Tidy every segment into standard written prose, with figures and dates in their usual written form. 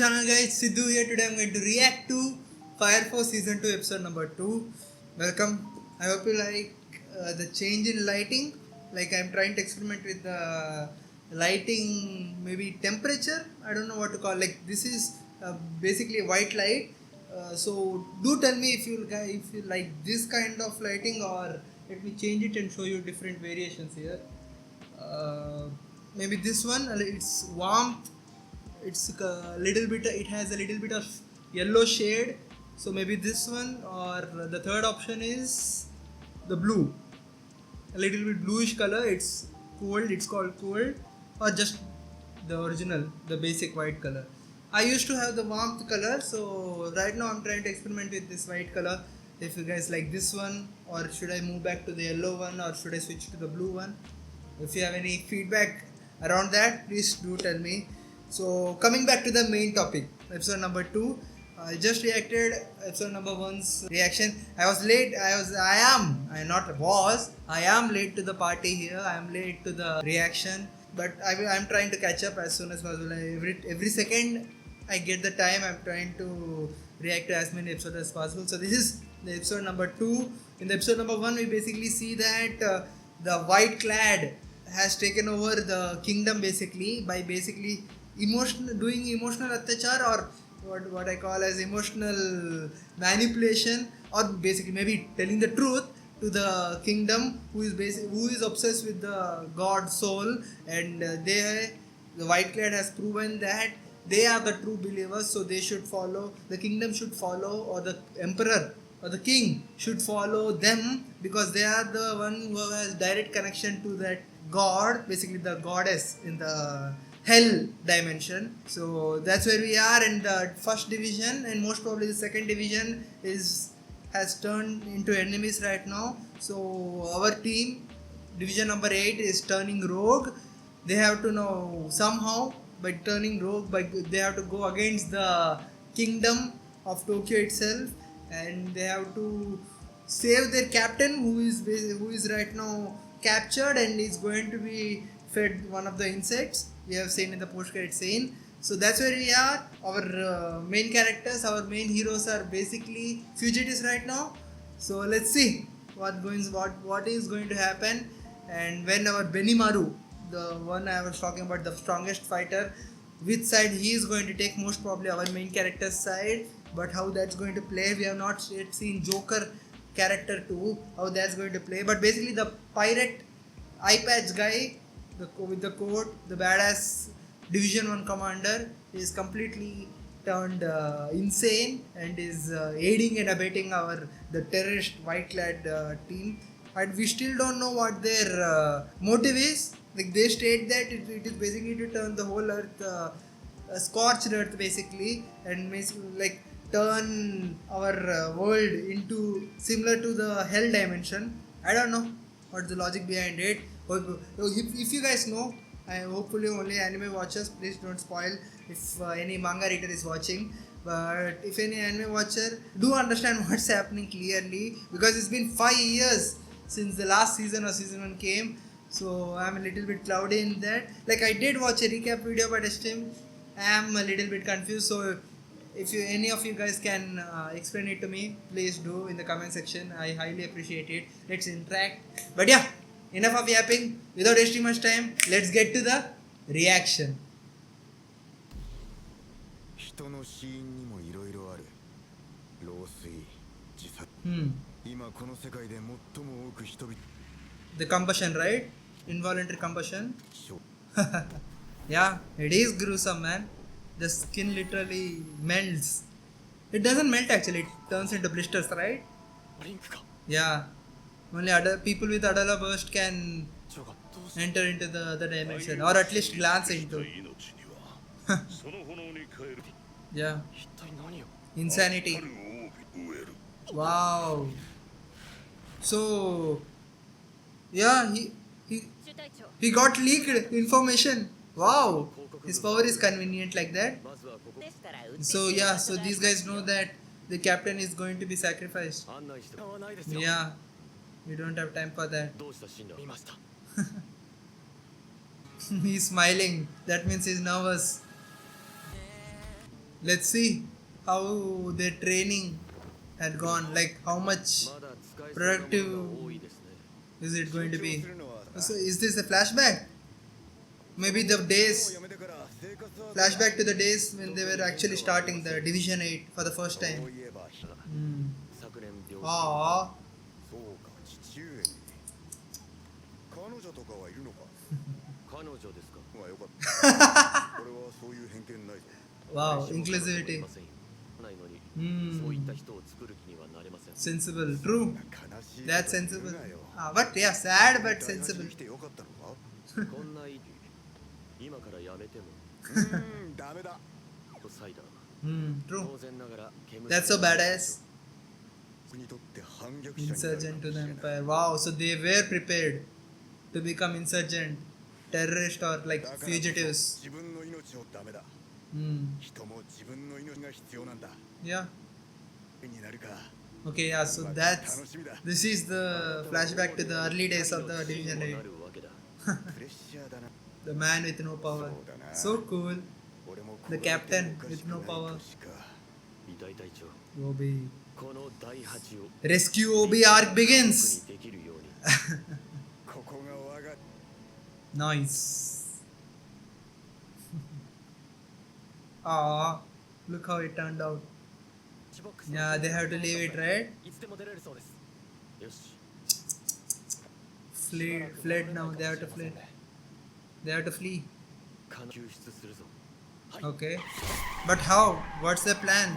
channel guys, Sidhu here. Today I'm going to react to Fire Force Season 2 episode number 2. Welcome. I hope you like the change in lighting. Like I'm trying to experiment with the lighting, maybe temperature. I don't know what to call. Like this is basically white light. So do tell me if you like this kind of lighting, or let me change it and show you different variations here. Uh, Maybe this one, it's warmth, it's a little bit, it has a little bit of yellow shade, so maybe this one, or the third option is the blue, a little bit bluish color. It's cold, it's called cold, or just the original, the basic white color. I used to have the warmth color, so right now I'm trying to experiment with this white color. If you guys like this one, or should I move back to the yellow one, or should I switch to the blue one? If you have any feedback around that, please do tell me. So coming back to the main topic, episode number 2. I just reacted episode number 1's reaction. I was late. I am late to the party here. I am late to the reaction, but I'm trying to catch up as soon as possible. Every second I get the time, I'm trying to react to as many episodes as possible. So this is the episode number 2. In the episode number 1, we basically see that the white clad has taken over the kingdom basically by doing emotional attachar, or what I call as emotional manipulation, or basically maybe telling the truth to the kingdom, who is obsessed with the god soul, and the white clad has proven that they are the true believers, so they should follow, the kingdom should follow, or the emperor or the king should follow them, because they are the one who has direct connection to that god, basically the goddess in the hell dimension. So that's where we are in the first division, and most probably the second division has turned into enemies right now. So our team, division number 8, is turning rogue. They have to know somehow, by turning rogue, they have to go against the kingdom of Tokyo itself, and they have to save their captain, who is right now captured and is going to be fed one of the insects we have seen in the post-credit scene. So that's where we are. Our main characters, our main heroes are basically fugitives right now. So let's see what is going to happen. And when our Benimaru, the one I was talking about, the strongest fighter, which side he is going to take, most probably our main character's side. But how that's going to play, we have not yet seen Joker character 2, how that's going to play. But basically the pirate eye patch guy, with the coat, the badass division 1 commander, is completely turned insane, and is aiding and abetting the terrorist white clad team. And we still don't know what their motive is. Like they state that it is basically to turn the whole earth, scorched earth basically, and like turn our world into similar to the hell dimension. I don't know what's the logic behind it. If you guys know, hopefully only anime watchers, please don't spoil if any manga reader is watching. But if any anime watcher do understand what's happening clearly, because it's been 5 years since the last season or season 1 came, so I'm a little bit cloudy in that. Like I did watch a recap video, but still I am a little bit confused. So if any of you guys can explain it to me, please do in the comment section. I highly appreciate it. Let's interact. But yeah, enough of yapping. Without wasting much time, let's get to the reaction. The combustion, right? Involuntary combustion. Yeah, it is gruesome, man. The skin literally melts. It doesn't melt actually, it turns into blisters, right? Yeah. Only other people with Adala burst can enter into the other dimension, or at least glance into. Yeah. Insanity. Wow. So yeah, he got leaked information. Wow. His power is convenient like that. So yeah, so these guys know that the captain is going to be sacrificed. Yeah, we don't have time for that. He's smiling. That means he's nervous. Let's see how their training had gone. Like how much まだ使えそうなものが productive 多いですね is it going to be? するのは So is this a flashback? Maybe the days やめてから生活は flashback to the days when they were actually starting the Division 8 for the first そう time. いえば Hmm. 昨年病死 Aww. そうか父上に彼女とかはいるのか彼女ですかがよかった俺はそういう偏見ないぞ Wow, 彼氏も彼女もい inclusivity. ませんよないのに Hmm. そういった人を作る気にはなれません Sensible. True. 悲しい That's こと言 sensible. うなよ But yeah, sad but 大学に sensible. 来てよかったのかこんないい今からやめてもダメだサイダー Hmm. True. 当然ながら煙 That's so badass. 僕にとって反逆者になる Insurgent か to も the しれない empire. Wow, so they were prepared to become insurgent, terrorist, or like だからこそ fugitives. 自分の命をダメだ Hmm. 人も自分の命が必要なんだ Yeah. になるか Okay, yeah, so 楽 that's しみだ this is the flashback to the early days of the Division 8. なるわけだプレッシャーだな The man with no power. So cool. 俺も The captain with no power. 偉大隊長 Obi. この第8を Rescue Obi arc 僕 begins. にできるようにここが我が Nice. Ah, look how it turned out. Yeah, they have to leave it, right? いつでも出れるそうですよし Fled now. They have to flee. They have to flee. 救出するぞ Okay. But how? What's their plan?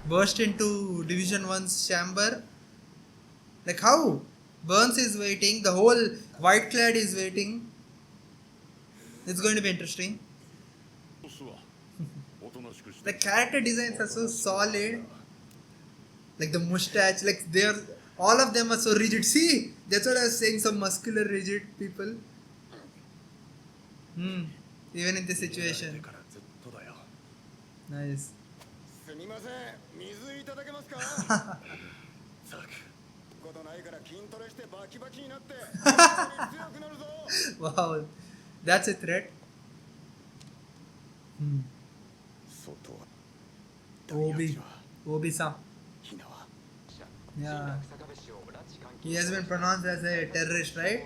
Burst into Division 1's chamber? Like how? Burns is waiting. The whole White Clad is waiting. It's going to be interesting. The character designs are so solid. Like the mustache, like they're all of them are so rigid. See, that's what I was saying. Some muscular, rigid people. Hmm. Even in this situation. からずっとだよ Nice. すみません水いただけますかザクことないから筋トレしてバキバキになって強くなるぞ Wow. That's a threat. Hmm. 外は Obi. Obi-san. ひなは Yeah. He has been pronounced as a terrorist, right?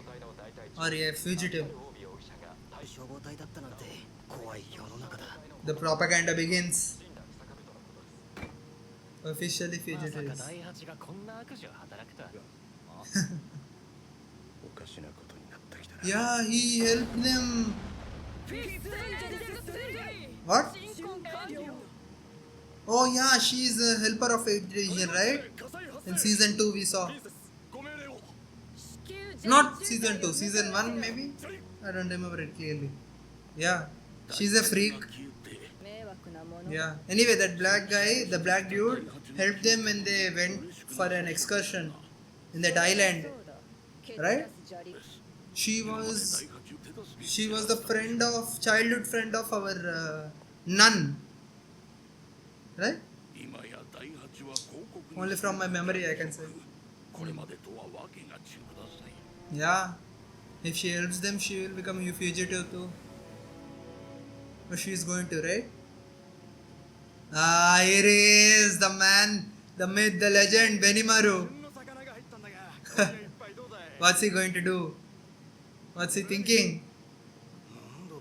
Or a fugitive. 消防隊だったなんて怖い世の中だ The propaganda begins. Officially まさか fugitives. 第8がこんな悪事を働くとはおかしなことになってきたな Yeah, he helped them. What? Oh yeah, she's a helper of 8th Division, right? In season 2 we saw. Not season 2, season 1 maybe? I don't remember it clearly. Yeah, she's a freak. Yeah. Anyway, that black guy, the black dude, helped them when they went for an excursion in that island, right? She was the childhood friend of our nun, right? Only from my memory I can say. Yeah. If she helps them, she will become a fugitive too. But she is going to, right? Ah, here he is, the man, the myth, the legend, Benimaru. What's he going to do? What's he thinking?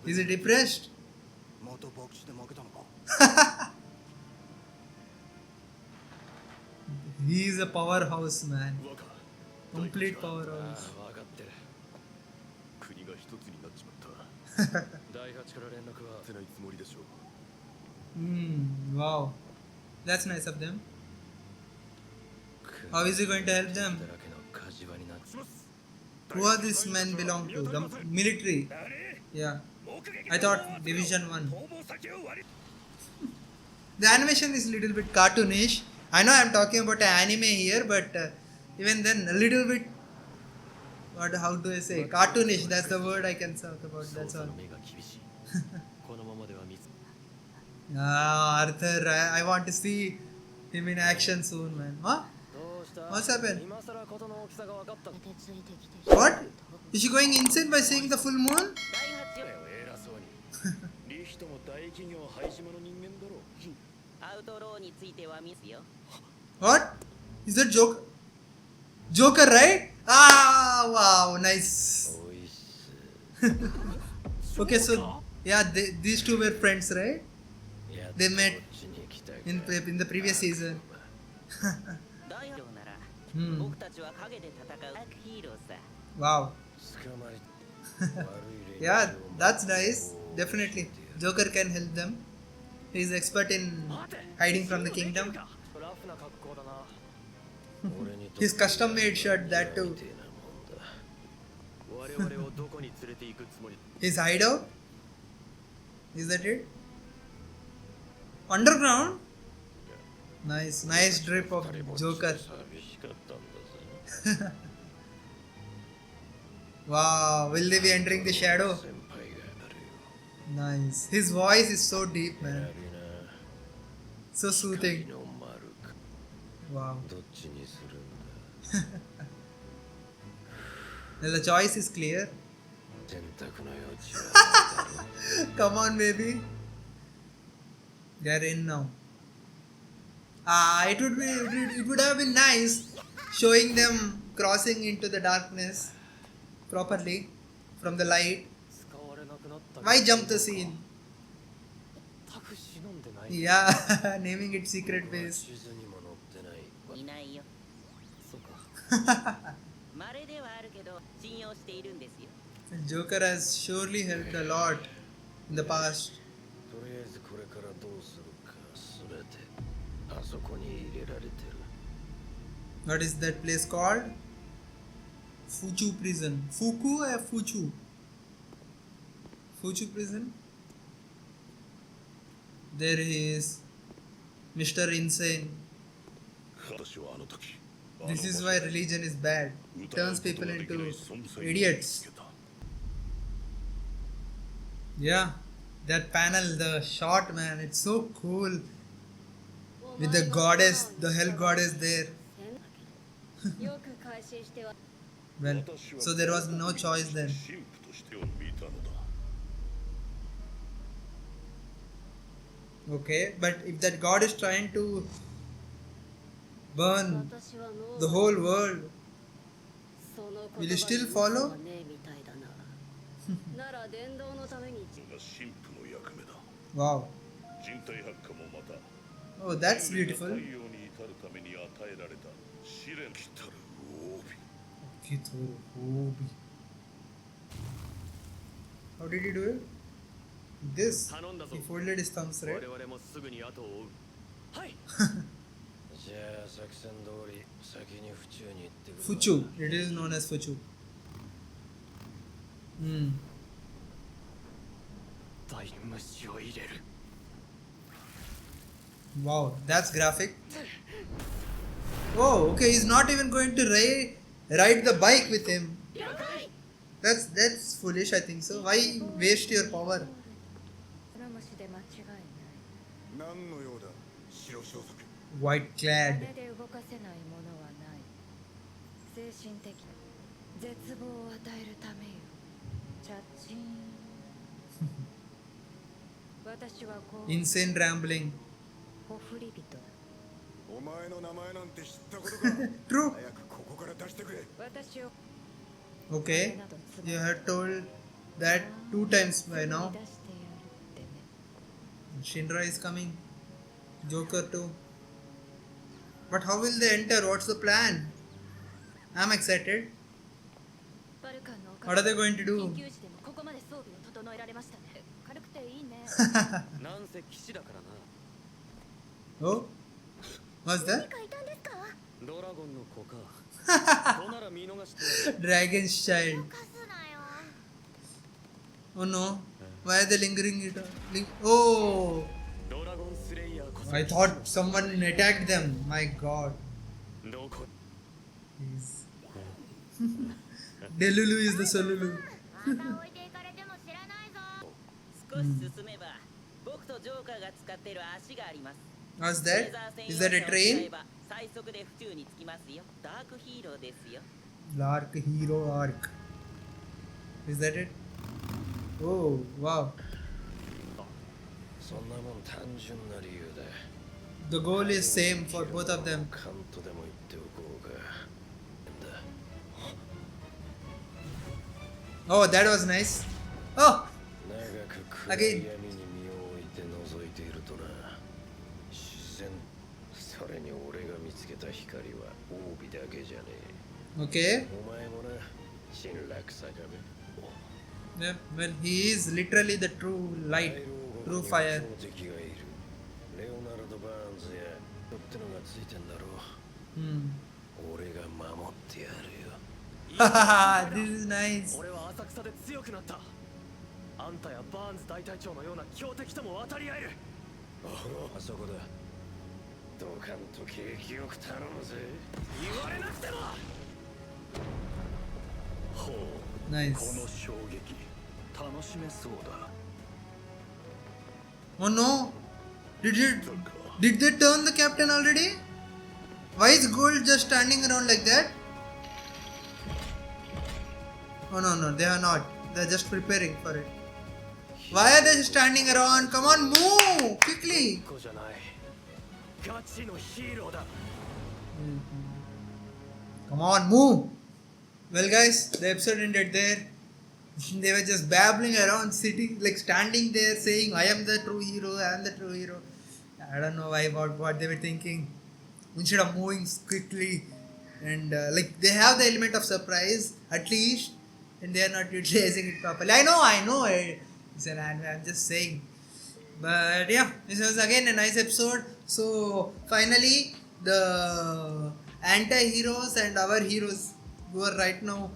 Is he depressed? また爆死で負けたのか He is a powerhouse man. 若 Complete あ powerhouse. あ分かってる国が一つになっちまった第8から連絡はせないつもりでしょう Wow. That's nice of them. How is he going to help them? だらけの火事場になっ Who are these men belong to? The military. Yeah. I thought Division 1. The animation is a little bit cartoonish. I know I'm talking about an anime here, but even then, a little bit. How do I say? Cartoonish. That's the word I can talk about. 捜 That's 査 all. の目が厳しいこのままでは見つ Ah, Arthur. I want to see him in action soon, man. Huh? どうした What's happened? 今さらことの大きさが分かった What? Is she going insane by seeing the full moon? 偉そうにリいう人も大企業廃島の人間だろう。アウトローについてはミスよ。 What? Is that Joker? Joker, right? Ah, wow, nice. おいっす。 Okay, so yeah, these two were friends, right? やっと They met こっちに来たか in the previous season. 大丈夫なら、 Hmm. 僕たちは影で戦うダークヒーローさ。 Wow. 捕まり悪い連中 Yeah, を that's nice. Definitely. Joker can help them. He's expert in hiding from the kingdom. ラフな格好だな。 His custom made shirt, that too. 我々をどこに連れて行くつもり His hideout? Is that it? Underground? Nice drip of Joker. 寂しかったんだぜ。 Wow, will they be entering the shadow? 先輩がやるよ。 Nice. His voice is so deep, や man. りな。 So 光 soothing. の丸く Wow. どっちにするんだ。 Well, the choice is clear. 選択の余地は Come on, baby. They're in now. It would have been nice showing them crossing into the darkness properly from the light. 使われなくなった Why jump the scene? 全く忍んでない。 Yeah, naming it secret base. 地図にも載ってない。いないよ。そうか。稀ではあるけど、信用しているんですよ。 Joker has surely helped a lot in the past. とりあえずこれからどうするかすべてあそこに入れられてる。 What is that place called? Fuchu prison. Fuku or Fuchu? Fuchu prison. There he is. Mr. Insane. 私はあの時 This is why religion is bad. Turns people into idiots. Yeah. That panel, the shot, man, it's so cool. With the goddess, the hell goddess there. よく改心しては Well, so there was no choice then. 神父としてを見たのだ Okay, but if that god is trying to burn 私は脳 the whole world, その will 言 you 葉 still に follow? 嘘はねえみたいだななら伝道のためにが神父の役目だ Wow. 人体発火もまた Oh, that's beautiful. 太陽に至るために与えられた試練来たる帯 How did he do it? This. 頼んだぞ He。folded his thumbs, 我 right? 々もすぐに後を追う。はい。じゃあ作戦通り先に府中に行ってくる。 Fuchu. It is known as Fuchu. Hmm. 大虫を入れる。 Wow, that's graphic. Oh, okay. He's not even going to ride the bike with him. That's foolish. I think so. Why waste your power? この虫で間違いない何の用だ白装束 White 金 clad. で動かせないものはない精神的絶望を与えるためよチャッチーン私はこう Insane rambling. ホフリ人だお前の名前なんて知ったことか True. 早くここから出してくれ私を Okay. You had told that 2 times by now. 出してやるってね Shinra is coming. Joker too. But how will they enter? What's the plan? I'm excited. バルカンのお What are they going to 緊 do? 急時でもここまで装備を整えられましたね軽くていいねなんせ騎士だからな。 Oh? What's that? いたんですかドラゴンの子か。子なら見逃してやる。 Dragon's child. かすなよ Oh no. Why are they lingering it? Oh! ドラゴンスレイヤーこそ。 I thought someone attacked them. My god. どこ Jeez. Delulu is the Solulu. また置いていかれても知らないぞ少し進めば、僕とジョーカーが使っている足があります。 What's レ that? ザー専 Is 用 that a 車を使え train? ば最速で府中に着きますよ。ダークヒーローですよ。 Lark Hero Arc. Is that it? Oh, wow. そんなもん単純な理由で The goal is same for both of them. カンとでも言っておこうか。なんだ Oh, that was nice. Oh, 長く暗い Again. 闇に身を置いて覗いているとな、自然それに俺が見つけた光は帯だけじゃね okay. え。お前もな、新落坂部。 Yeah, well, he is literally the true light, true fire. 敵がいる。レオナルド・バーンズやってのがついてんだろう。 Hmm. 俺が守ってやるよ。 Haha, this is nice. 俺は浅草で強くなった。あんたやバーンズ大隊長のような強敵とも渡り合える。あそこだ。どかんと景気よく頼むぜ。言われなくても。ほう。 Nice. この衝撃楽しめそうだ。 Oh no! Did they turn the captain already? Why is Gold just standing around like that? Oh no, they are not. They're just preparing for it. Why are they standing around? Come on, move! Quickly! こじゃない。ガチのヒーローだ。 Come on, move! Well guys, the episode ended there. They were just babbling around, sitting, like standing there saying, I am the true hero, I am the true hero. I don't know why, what they were thinking. Instead of moving quickly. And like they have the element of surprise, at least. And they are not utilizing it properly. I know. It's an anime, I'm just saying. But yeah, this was again a nice episode. So finally, the anti-heroes and our heroes who are right now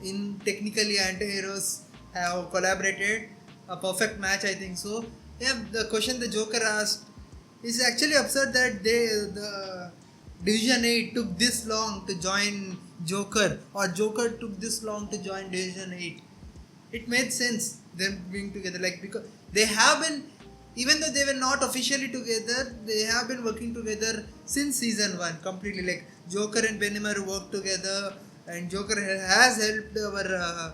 in technically anti-heroes have collaborated. A perfect match, I think so. Yeah, the question the Joker asked is actually absurd that the Division 8 took this long to join Joker, or Joker took this long to join Division 8. It made sense them being together, like, because they have been, even though they were not officially together, they have been working together since season 1 completely. Like Joker and Benimaru worked together, and Joker has helped our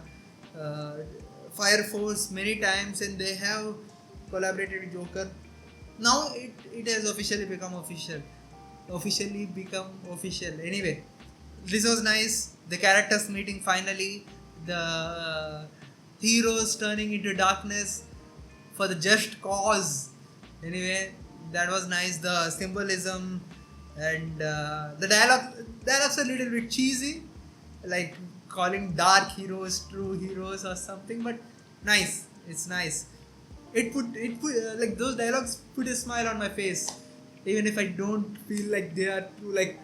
Fire Force many times, and they have collaborated with Joker. Now it has officially become official. Anyway, this was nice. The characters meeting finally. The heroes turning into darkness for the just cause. Anyway, that was nice. The symbolism and the dialogues are a little bit cheesy, like calling dark heroes true heroes or something. But nice. It's nice. It put like those dialogues put a smile on my face, even if I don't feel like they are too like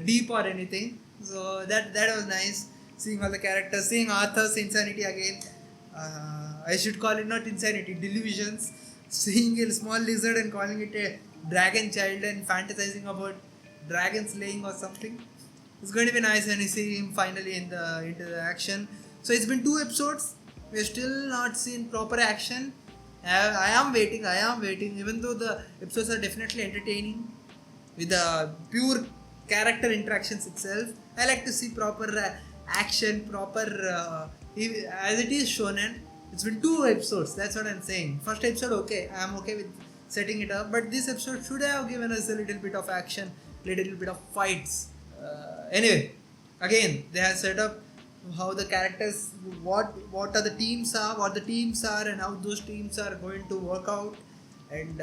deep or anything. So that was nice. Seeing all the characters, seeing Arthur's insanity again. I should call it not insanity, delusions. Seeing a small lizard and calling it a dragon child and fantasizing about dragon slaying or something. It's going to be nice when you see him finally into the action. So it's been 2 episodes. We're still not seen proper action. I am waiting. Even though the episodes are definitely entertaining with the pure character interactions itself, I like to see proper action, proper as it is shonen. It's been 2 episodes. That's what I'm saying. First episode, okay, I'm okay with setting it up, but this episode should have given us a little bit of action, little bit of fights. Anyway, again, they have set up how the characters, what are the teams are, and how those teams are going to work out. And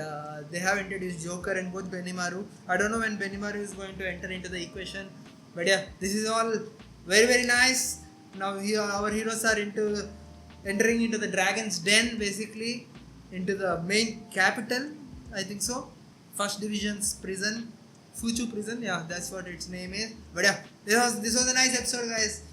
they have introduced Joker and both Benimaru. I don't know when Benimaru is going to enter into the equation, but yeah, this is all very, very nice. Now here our heroes are entering into the Dragon's Den, basically into the main capital, I think so. First Division's prison, Fuchu prison, yeah, that's what its name is. But yeah, this was a nice episode, guys.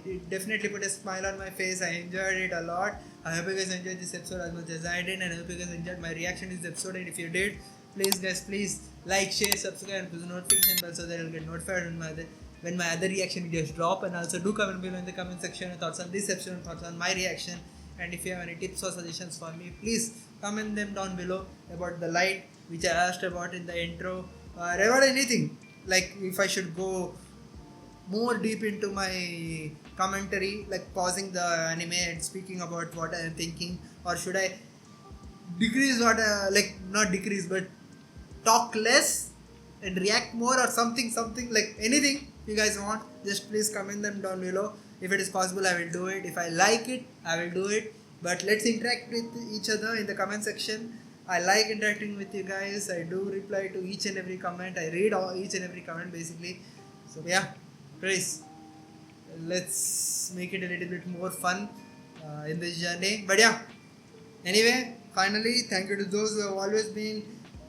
It definitely put a smile on my face. I enjoyed it a lot. I hope you guys enjoyed this episode as much as I did, and I hope you guys enjoyed my reaction to this episode. And if you did, please like, share, subscribe, and press the notification bell so that you'll get notified when my other reaction videos drop. And also do comment below in the comment section your thoughts on this episode and thoughts on my reaction. And if you have any tips or suggestions for me, please comment them down below about the light which I asked about in the intro, or about anything, like if I should go more deep into my commentary, like pausing the anime and speaking about what I am thinking, or should I decrease what like not decrease but talk less and react more or something like anything you guys want, just please comment them down below. If it is possible, I will do it. If I like it, I will do it. But let's interact with each other in the comment section. I like interacting with you guys. I do reply to each and every comment. I read each and every comment basically. So yeah, please let's make it a little bit more fun in this journey. But yeah, anyway, finally, thank you to those who have always been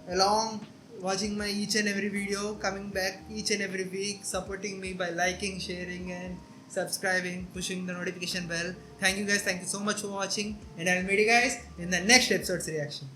along, watching my each and every video, coming back each and every week, supporting me by liking, sharing and subscribing, pushing the notification bell. Thank you guys, thank you so much for watching, and I'll meet you guys in the next episode's reaction.